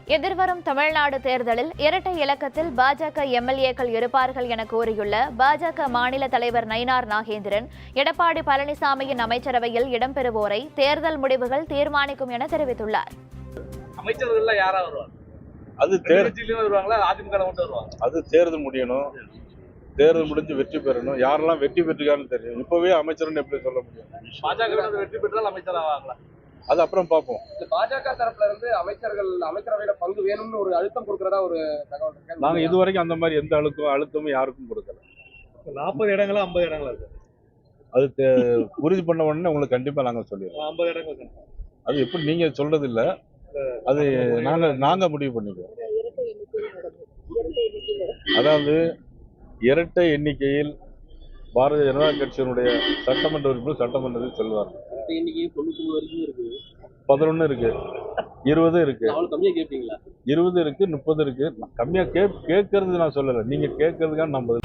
எதிர்வரும் தமிழ்நாடு தேர்தலில் இரட்டை இலக்கத்தில் பாஜக எம்எல்ஏக்கள் இருப்பார்கள் என கூறியுள்ள பாஜக மாநில தலைவர் நயினார் நாகேந்திரன், எடப்பாடி பழனிசாமியின் அமைச்சரவையில் இடம்பெறுவோரை தேர்தல் முடிவுகள் தீர்மானிக்கும் என தெரிவித்துள்ளார். அமைச்சர்கள் யாரா வருவாங்க? அது வருவாங்களா? அதிமுக மட்டும் வருவாங்க? அது தேர்தல் முடியணும். தேர்தல் முடிஞ்சு வெற்றி பெறணும். யாரெல்லாம் வெற்றி பெற்றிருக்கான்னு தெரியும். இப்பவே அமைச்சர்னு எப்படி சொல்ல முடியும்? பாஜக வெற்றி பெற்றால் அமைச்சர் ஆவாங்களா? அது அப்புறம் பார்ப்போம். பாஜக தரப்புல இருந்து அமைச்சரவையில பங்கு வேணும்னு ஒரு அழுத்தம் கொடுக்கறதா ஒரு தகவல் இருக்கு. நாங்க இதுவரைக்கும் அந்த மாதிரி எந்த அழுத்தமும் யாருக்கும் கொடுக்கல. 40 இடங்களா 50 இடங்களா இருக்கு? அது உறுதி பண்ண உடனே உங்களுக்கு கண்டிப்பா நாங்க சொல்லிடுறோம். 50 இடங்கள். அது எப்படி நீங்க சொல்றது இல்ல, அது நாங்க முடிவு பண்ணிக்குவோம். அதாவது இரட்டை எண்ணிக்கையில் பாரதிய ஜனதா கட்சியினுடைய சட்டமன்ற உறுப்பினர் சட்டமன்றத்தில் செல்வார்கள். 11 இருக்கு, 20 இருக்கு, 20 இருக்கு, 30 இருக்கு. கம்மியா கேட்கறது நான் சொல்லல, நீங்க கேட்கறதுக்கான நம்ம